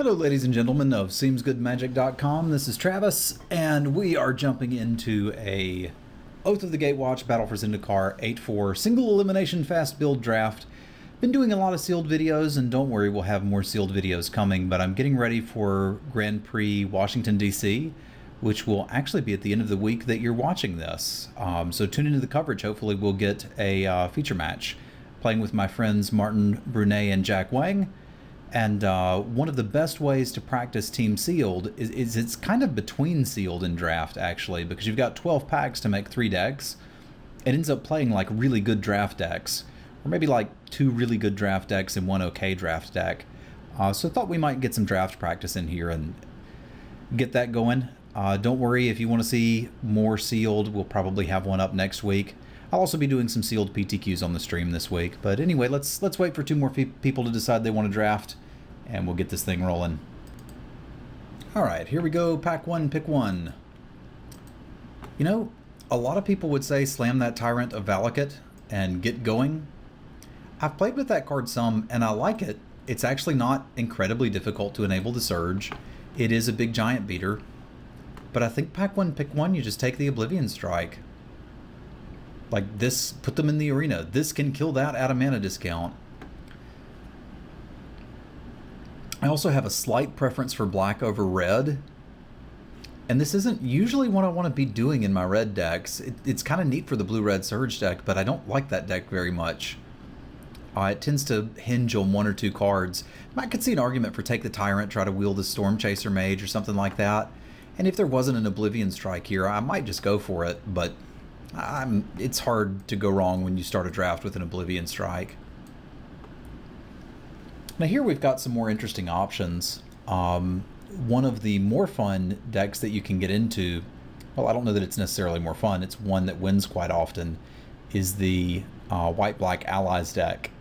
Hello, ladies and gentlemen of SeemsGoodMagic.com. This is Travis, and we are jumping into a Oath of the Gatewatch Battle for Zendikar 8-4 single elimination fast build draft. Been doing a lot of sealed videos, and don't worry, we'll have more sealed videos coming, but I'm getting ready for Grand Prix Washington, D.C., which will actually be at the end of the week that you're watching this. So tune into the coverage. Hopefully we'll get a feature match playing with my friends Martin Brunet and Jack Wang. And one of the best ways to practice Team Sealed is it's kind of between Sealed and Draft, actually, because you've got 12 packs to make 3 decks. It ends up playing like really good draft decks, or maybe like 2 really good draft decks and 1 okay draft deck. So I thought we might get some draft practice in here and get that going. Don't worry, if you want to see more Sealed, we'll probably have one up next week. I'll also be doing some Sealed PTQs on the stream this week. But anyway, let's wait for 2 more people to decide they want to draft, and we'll get this thing rolling. Alright, here we go. Pack 1, pick 1. You know, a lot of people would say slam that Tyrant of Valakut and get going. I've played with that card some, and I like it. It's actually not incredibly difficult to enable the Surge. It is a big giant beater. But I think pack 1, pick 1, you just take the Oblivion Strike. Like this, put them in the arena. This can kill that at a mana discount. I also have a slight preference for black over red. And this isn't usually what I want to be doing in my red decks. It's kind of neat for the blue-red Surge deck, but I don't like that deck very much. It tends to hinge on 1 or 2 cards. I could see an argument for take the Tyrant, try to wield the Storm Chaser Mage or something like that. And if there wasn't an Oblivion Strike here, I might just go for it, but it's hard to go wrong when you start a draft with an Oblivion Strike. Now here we've got some more interesting options. One of the more fun decks that you can get into, well, I don't know that it's necessarily more fun, it's one that wins quite often, is the white-black Allies deck.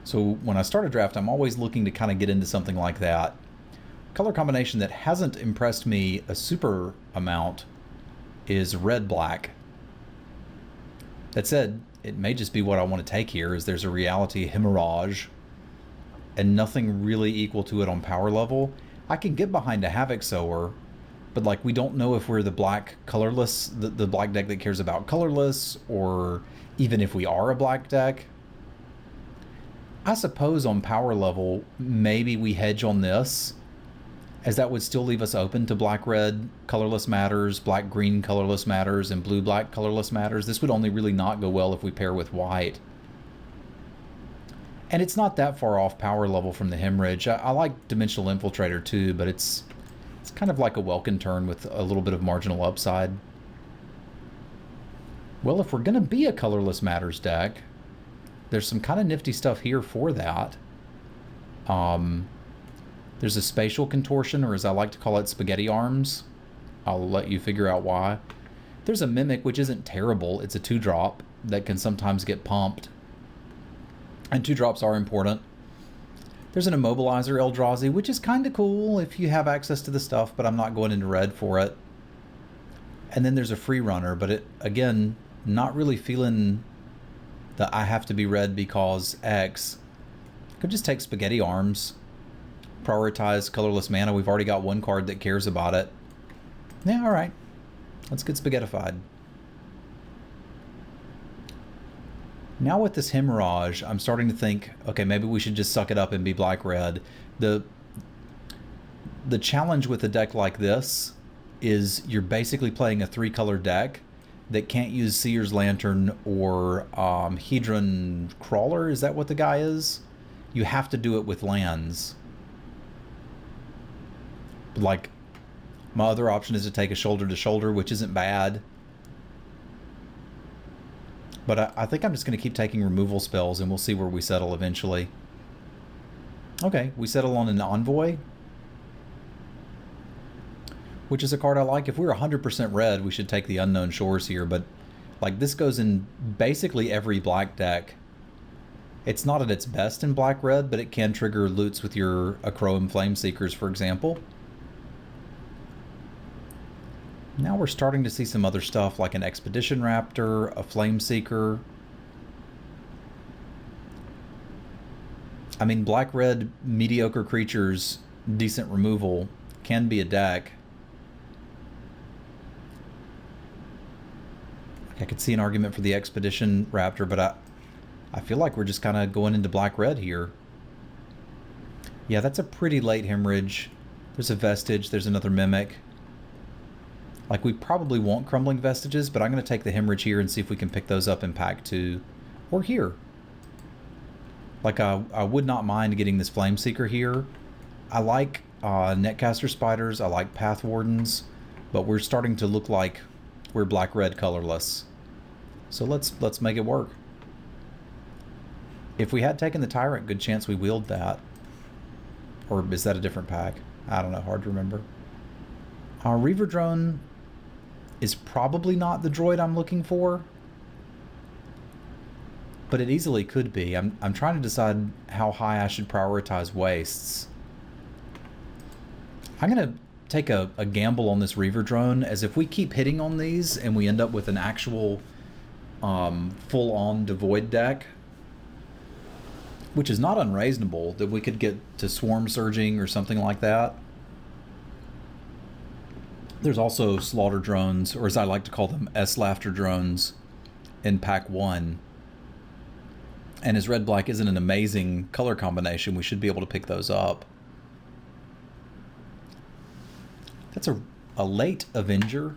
So when I start a draft, I'm always looking to kind of get into something like that. Color combination that hasn't impressed me a super amount is red-black. That said, it may just be what I want to take here, is there's a reality Hemorrhage and nothing really equal to it on power level. I can get behind a Havoc Sower, but like we don't know if we're the black colorless, the black deck that cares about colorless, or even if we are a black deck. I suppose on power level, maybe we hedge on this, as that would still leave us open to black-red colorless matters, black-green colorless matters, and blue-black colorless matters. This would only really not go well if we pair with white. And it's not that far off power level from the Hemorrhage. I like Dimensional Infiltrator too, but it's kind of like a Welkin turn with a little bit of marginal upside. Well, if we're going to be a colorless matters deck, there's some kind of nifty stuff here for that. There's a Spatial Contortion, or as I like to call it, Spaghetti Arms. I'll let you figure out why. There's a Mimic, which isn't terrible. It's a 2-drop that can sometimes get pumped. And 2-drops are important. There's an Immobilizer Eldrazi, which is kind of cool if you have access to the stuff, but I'm not going into red for it. And then there's a Free Runner, but it, again, not really feeling that I have to be red because X. Could just take Spaghetti Arms. Prioritize colorless mana. We've already got 1 card that cares about it. Yeah, alright. Let's get spaghettified. Now with this Hemorrhage, I'm starting to think, okay, maybe we should just suck it up and be black-red. The challenge with a deck like this is you're basically playing a 3-color deck that can't use Seer's Lantern or Hedron Crawler. Is that what the guy is? You have to do it with lands. Like, my other option is to take a Shoulder to Shoulder, which isn't bad. But I think I'm just going to keep taking removal spells, and we'll see where we settle eventually. Okay, we settle on an Envoy, which is a card I like. If we're 100% red, we should take the Unknown Shores here, but like this goes in basically every black deck. It's not at its best in black-red, but it can trigger loots with your Acroam Flameseekers, for example. Now we're starting to see some other stuff like an Expedition Raptor, a Flameseeker. I mean, black-red mediocre creatures decent removal can be a deck. I could see an argument for the Expedition Raptor, but I feel like we're just kind of going into black-red here. Yeah, that's a pretty late hemorrhage. There's a Vestige, there's another Mimic. Like, we probably want Crumbling Vestiges, but I'm going to take the hemorrhage here and see if we can pick those up in pack 2. Or here. Like, I would not mind getting this Flameseeker here. I like Netcaster Spiders, I like Path Wardens, but we're starting to look like we're black-red colorless. So let's make it work. If we had taken the Tyrant, good chance we wheeled that. Or is that a different pack? I don't know, hard to remember. Reaver Drone is probably not the droid I'm looking for, but it easily could be. I'm trying to decide how high I should prioritize wastes. I'm going to take a gamble on this Reaver Drone, as if we keep hitting on these and we end up with an actual full-on devoid deck, which is not unreasonable, that we could get to Swarm Surging or something like that. There's also Slaughter Drones, or as I like to call them, S-Laughter Drones, in pack 1. And as red-black isn't an amazing color combination, we should be able to pick those up. That's a late Avenger.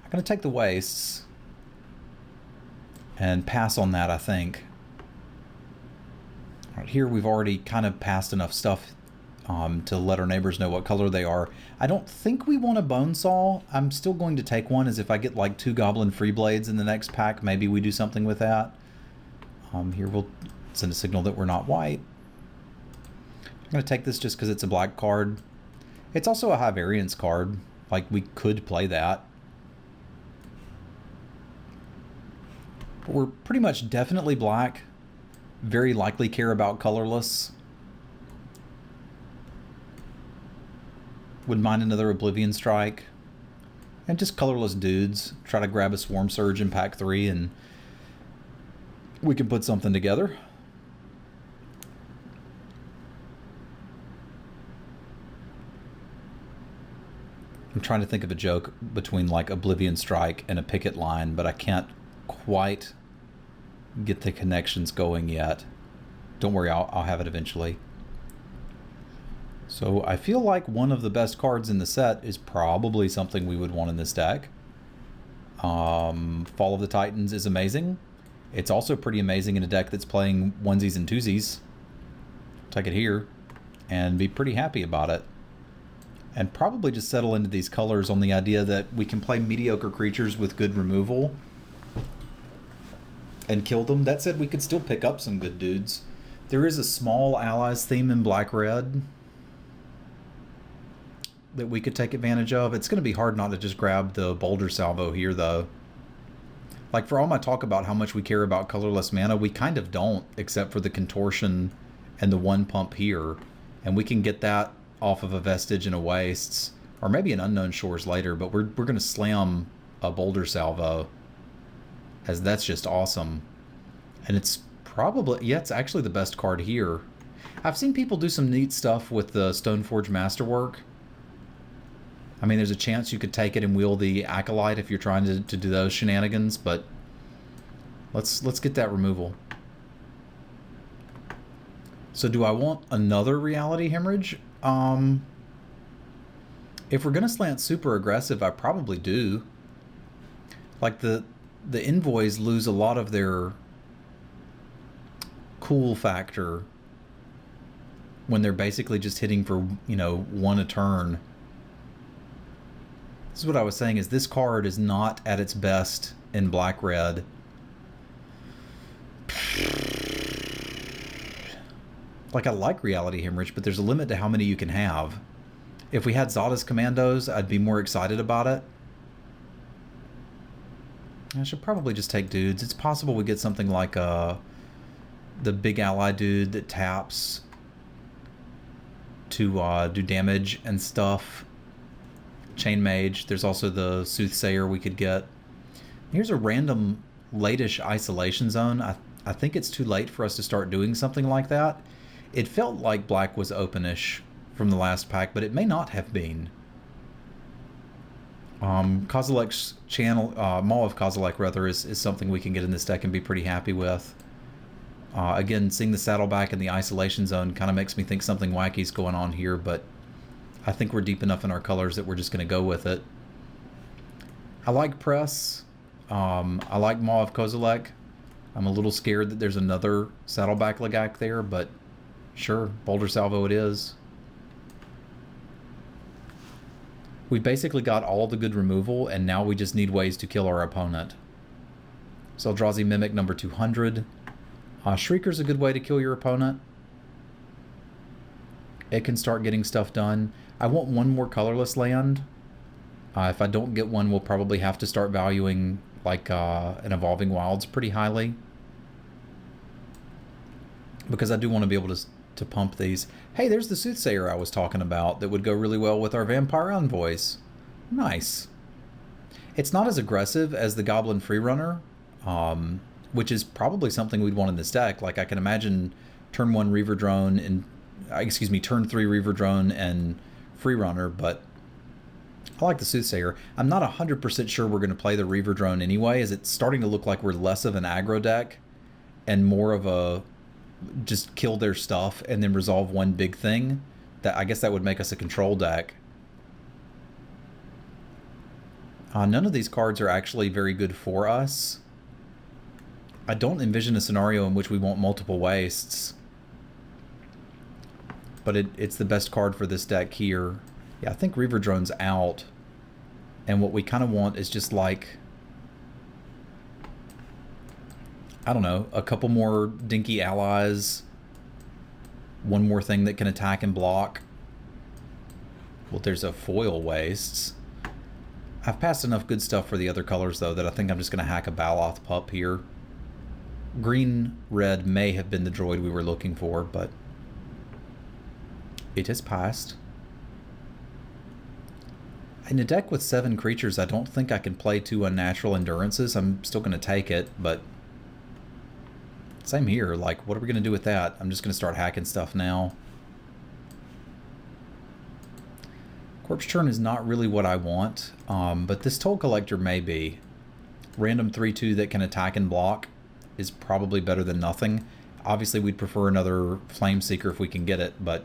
I'm going to take the wastes and pass on that, I think. All right, here we've already kind of passed enough stuff to let our neighbors know what color they are. I don't think we want a Bonesaw. I'm still going to take one, as if I get like 2 Goblin Free Blades in the next pack, maybe we do something with that. Here we'll send a signal that we're not white. I'm going to take this just because it's a black card. It's also a high variance card. Like, we could play that. But we're pretty much definitely black. Very likely care about colorless. Would mind another Oblivion Strike. And just colorless dudes. Try to grab a Swarm Surge in pack 3 and we can put something together. I'm trying to think of a joke between like Oblivion Strike and a picket line, but I can't quite get the connections going yet. Don't worry, I'll have it eventually. So I feel like one of the best cards in the set is probably something we would want in this deck. Fall of the Titans is amazing. It's also pretty amazing in a deck that's playing onesies and twosies. Take it here and be pretty happy about it. And probably just settle into these colors on the idea that we can play mediocre creatures with good removal and kill them. That said, we could still pick up some good dudes. There is a small allies theme in black-red that we could take advantage of. It's going to be hard not to just grab the Boulder Salvo here, though. Like, for all my talk about how much we care about colorless mana, we kind of don't, except for the Contortion and the 1 pump here. And we can get that off of a Vestige and a Wastes, or maybe an Unknown Shores later, but we're going to slam a Boulder Salvo, as that's just awesome. And it's probably, yeah, it's actually the best card here. I've seen people do some neat stuff with the Stoneforge Masterwork. I mean, there's a chance you could take it and wheel the Acolyte if you're trying to do those shenanigans, but let's get that removal. So do I want another Reality Hemorrhage? If we're going to slant super aggressive, I probably do. Like, the Envoys lose a lot of their cool factor when they're basically just hitting for, you know, 1 a turn. This is what I was saying, is this card is not at its best in black-red. Like, I like Reality Hemorrhage, but there's a limit to how many you can have. If we had Zada's Commandos, I'd be more excited about it. I should probably just take dudes. It's possible we get something like the big ally dude that taps to do damage and stuff. Chain Mage. There's also the Soothsayer we could get. Here's a random late-ish Isolation Zone. I think it's too late for us to start doing something like that. It felt like black was open-ish from the last pack, but it may not have been. Kozilek's channel, Maw of Kozilek rather, is something we can get in this deck and be pretty happy with. Again, seeing the Saddleback in the isolation zone kind of makes me think something wacky's going on here, but I think we're deep enough in our colors that we're just going to go with it. I like Press. I like Maw of Kozilek. I'm a little scared that there's another Saddleback Lagak there, but sure, Boulder Salvo it is. We basically got all the good removal, and now we just need ways to kill our opponent. So Eldrazi Mimic number 200. Shrieker's a good way to kill your opponent. It can start getting stuff done. I want one more colorless land. If I don't get one, we'll probably have to start valuing like an Evolving Wilds pretty highly. Because I do want to be able to pump these. Hey, there's the Soothsayer I was talking about that would go really well with our Vampire Envoys. Nice. It's not as aggressive as the Goblin Freerunner, which is probably something we'd want in this deck. Like I can imagine turn 1 Reaver Drone and turn 3 Reaver Drone and Freerunner, but I like the Soothsayer. I'm not 100% sure we're going to play the Reaver Drone anyway, as it's starting to look like we're less of an aggro deck and more of a just kill their stuff and then resolve one big thing. That I guess that would make us a control deck. None of these cards are actually very good for us. I don't envision a scenario in which we want multiple wastes. But it's the best card for this deck here. Yeah, I think Reaver Drone's out. And what we kind of want is just like, I don't know, a couple more dinky allies. One more thing that can attack and block. Well, there's a foil wastes. I've passed enough good stuff for the other colors, though, that I think I'm just going to hack a Baloth Pup here. Green-red may have been the droid we were looking for, but it has passed. In a deck with 7 creatures, I don't think I can play 2 Unnatural Endurances. I'm still going to take it, but same here. Like, what are we going to do with that? I'm just going to start hacking stuff now. Corpse Churn is not really what I want, but this Toll Collector may be. Random 3/2 that can attack and block is probably better than nothing. Obviously, we'd prefer another Flame Seeker if we can get it, but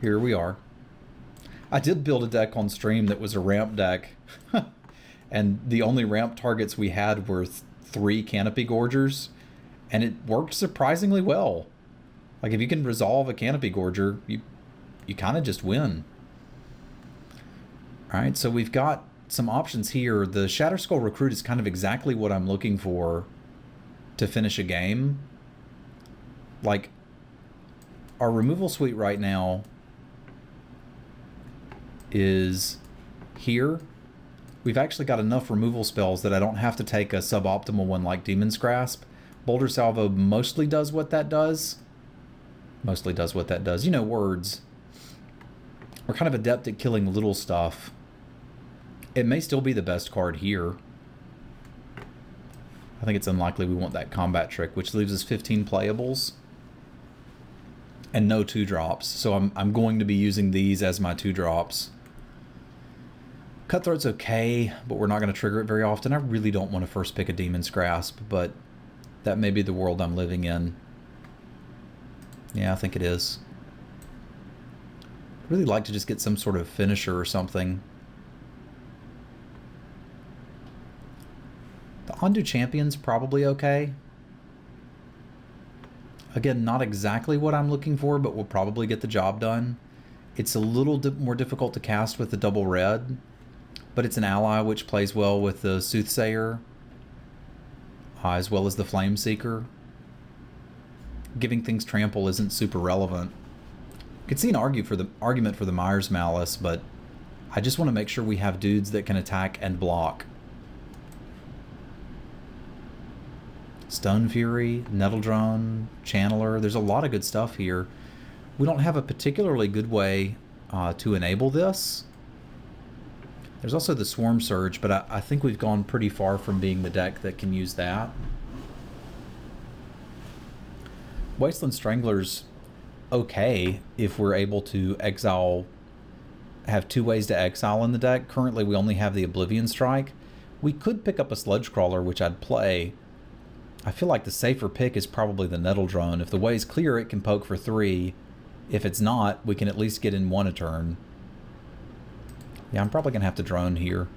here we are. I did build a deck on stream that was a ramp deck, and the only ramp targets we had were 3 Canopy Gorgers, and it worked surprisingly well. Like, if you can resolve a Canopy Gorger, you kind of just win. All right, so we've got some options here. The Shatterskull Recruit is kind of exactly what I'm looking for to finish a game. Like, our removal suite right now is here. We've actually got enough removal spells that I don't have to take a suboptimal one like Demon's Grasp. Boulder Salvo mostly does what that does. Mostly does what that does. You know, words. We're kind of adept at killing little stuff. It may still be the best card here. I think it's unlikely we want that Combat Trick, which leaves us 15 playables and no 2-drops. So I'm going to be using these as my 2-drops. Cutthroat's okay, but we're not going to trigger it very often. I really don't want to first pick a Demon's Grasp, but that may be the world I'm living in. Yeah, I think it is. I'd really like to just get some sort of finisher or something. The Ondu Champion's probably okay. Again, not exactly what I'm looking for, but we'll probably get the job done. It's a little more difficult to cast with the double red, but it's an ally which plays well with the Soothsayer, as well as the Flame Seeker. Giving things trample isn't super relevant. You could see an argument for the Myers Malice, but I just want to make sure we have dudes that can attack and block. Stone Fury, Nettle Drone, Channeler. There's a lot of good stuff here. We don't have a particularly good way to enable this. There's also the Swarm Surge, but I think we've gone pretty far from being the deck that can use that. Wasteland Strangler's okay if we're able to exile, have 2 ways to exile in the deck. Currently we only have the Oblivion Strike. We could pick up a Sludge Crawler, which I'd play. I feel like the safer pick is probably the Nettle Drone. If the way's clear, it can poke for 3. If it's not, we can at least get in 1 a turn. Yeah, I'm probably gonna have to drone here.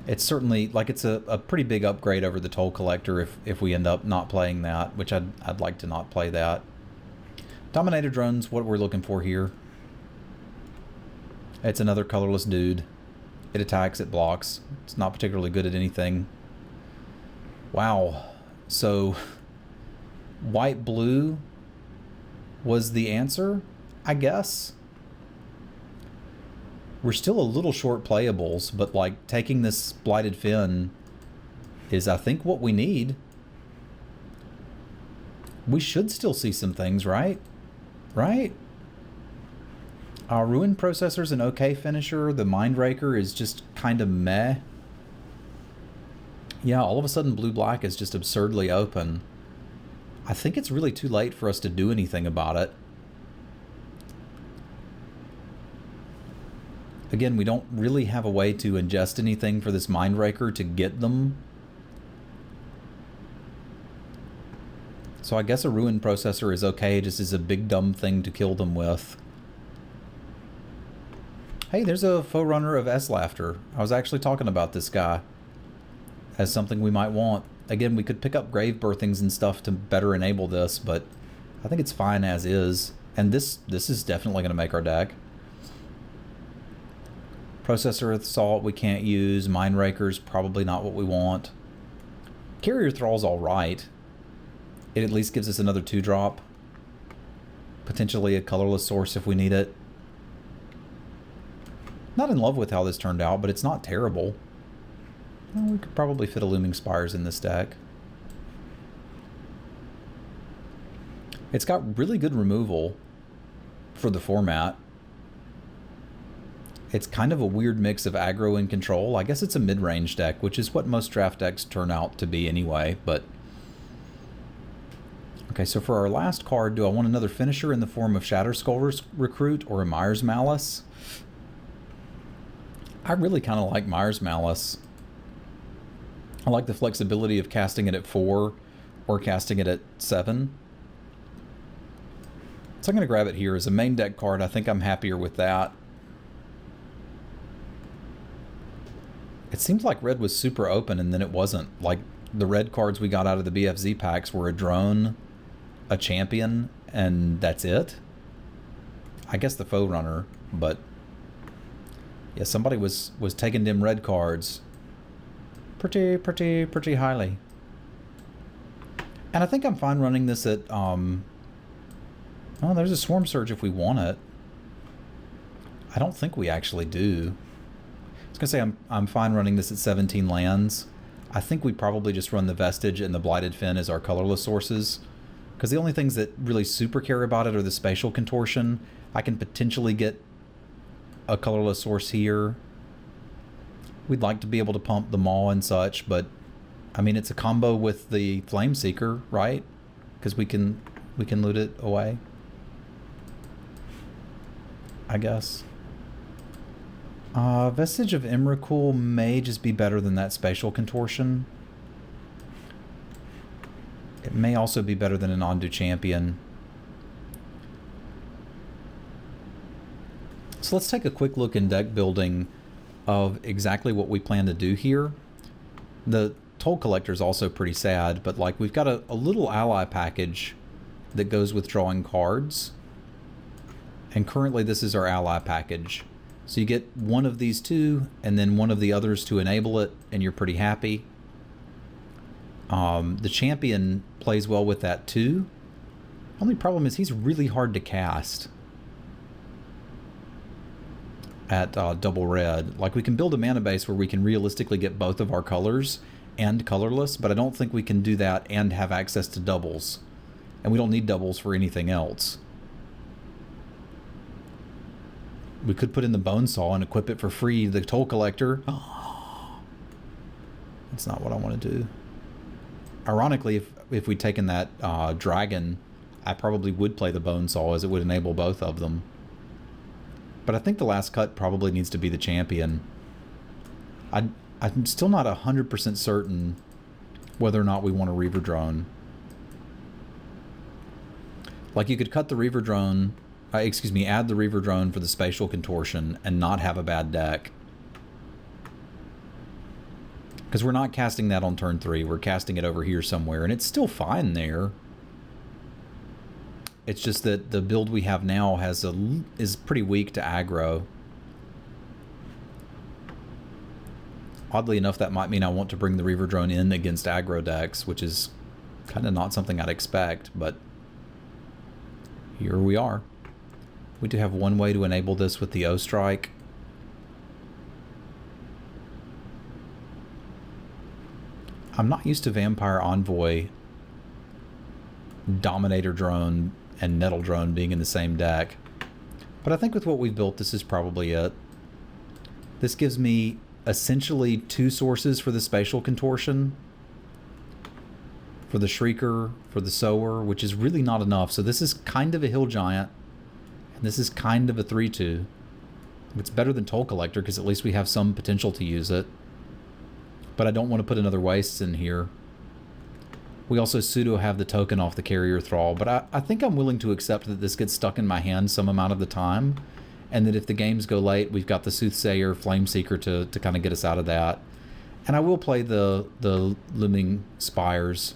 It's certainly, like, it's a pretty big upgrade over the Toll Collector if we end up not playing that, which I'd like to not play that. Dominator Drone's what we're looking for here. It's another colorless dude. It attacks, it blocks. It's not particularly good at anything. Wow. So, white-blue was the answer, I guess. We're still a little short playables, but like taking this Blighted Fin is, I think, what we need. We should still see some things, right? Right? Our Ruin Processor's an okay finisher. The Mindraker is just kind of meh. Yeah, all of a sudden blue-black is just absurdly open. I think it's really too late for us to do anything about it. Again, we don't really have a way to ingest anything for this Mindraker to get them. So I guess a Ruin Processor is okay, just as a big dumb thing to kill them with. Hey, there's a Foe Runner of S-Laughter. I was actually talking about this guy as something we might want. Again, we could pick up Grave Birthings and stuff to better enable this, but I think it's fine as is. And this is definitely going to make our deck. Processor Assault we can't use. Mindraker's probably not what we want. Carrier Thrall's alright. It at least gives us another 2-drop. Potentially a colorless source if we need it. Not in love with how this turned out, but it's not terrible. Well, we could probably fit a Looming Spires in this deck. It's got really good removal for the format. It's kind of a weird mix of aggro and control. I guess it's a mid-range deck, which is what most draft decks turn out to be anyway, but... Okay, so for our last card, do I want another finisher in the form of Shatterskull Recruit or a Mire's Malice? I really kind of like Mire's Malice. I like the flexibility of casting it at 4 or casting it at 7. So I'm going to grab it here as a main deck card. I think I'm happier with that. It seems like red was super open and then it wasn't. Like the red cards we got out of the BFZ packs were a drone, a champion, and that's it. I guess the Foe Runner, but yeah, somebody was taking them red cards pretty highly. And I think I'm fine running this at oh, there's a Swarm Surge if we want it. I don't think we actually do. I was gonna say I'm fine running this at 17 lands. I think we probably just run the Vestige and the Blighted Fin as our colorless sources, because the only things that really super care about it are the Spatial Contortion. I can potentially get a colorless source here. We'd like to be able to pump the Maw and such, but I mean it's a combo with the Flameseeker, right? Because we can loot it away, I guess. Vestige of Emrakul may just be better than that Spatial Contortion. It may also be better than an Ondu Champion. So let's take a quick look in deck building of exactly what we plan to do here. The Toll Collector is also pretty sad, but like we've got a little ally package that goes with drawing cards. And currently this is our ally package. So you get one of these two and then one of the others to enable it, and you're pretty happy. The champion plays well with that too. Only problem is he's really hard to cast at double red. Like we can build a mana base where we can realistically get both of our colors and colorless, but I don't think we can do that and have access to doubles. And we don't need doubles for anything else. We could put in the Bone Saw and equip it for free, the Toll Collector. Oh, that's not what I want to do. Ironically, if we'd taken that dragon, I probably would play the Bone Saw, as it would enable both of them. But I think the last cut probably needs to be the champion. I'm still not 100% certain whether or not we want a Reaver Drone. Like, you could cut the Reaver Drone, add the Reaver Drone for the spatial contortion and not have a bad deck. Because we're not casting that on turn 3, we're casting it over here somewhere, and it's still fine there. It's just that the build we have now is pretty weak to aggro. Oddly enough, that might mean I want to bring the Reaver Drone in against aggro decks, which is kind of not something I'd expect, but here we are. We do have one way to enable this with the O-Strike. I'm not used to Vampire Envoy, Dominator Drone, and Nettle Drone being in the same deck. But I think with what we've built, this is probably it. This gives me essentially 2 sources for the spatial contortion. For the Shrieker, for the Sower, which is really not enough. So this is kind of a Hill Giant, and this is kind of a 3-2. It's better than Toll Collector, because at least we have some potential to use it. But I don't want to put another Wastes in here. We also pseudo have the token off the Carrier Thrall, but I think I'm willing to accept that this gets stuck in my hand some amount of the time, and that if the games go late, we've got the Soothsayer, Flameseeker to kind of get us out of that. And I will play the Looming Spires.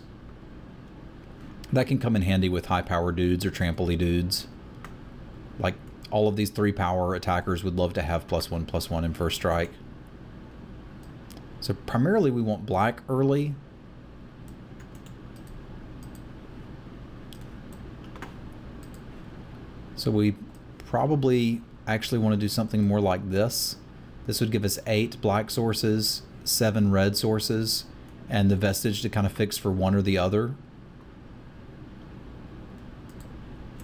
That can come in handy with high power dudes or trampoly dudes. Like, all of these 3-power attackers would love to have +1/+1 in first strike. So primarily we want black early. So we probably actually want to do something more like this. This would give us 8 black sources, 7 red sources, and the Vestige to kind of fix for one or the other.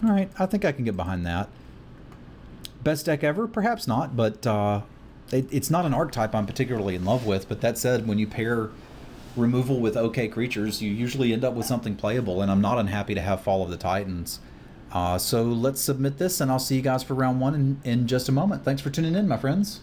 Alright, I think I can get behind that. Best deck ever? Perhaps not, but it's not an archetype I'm particularly in love with. But that said, when you pair removal with OK creatures, you usually end up with something playable, and I'm not unhappy to have Fall of the Titans. So let's submit this, and I'll see you guys for round 1 in just a moment. Thanks for tuning in, my friends.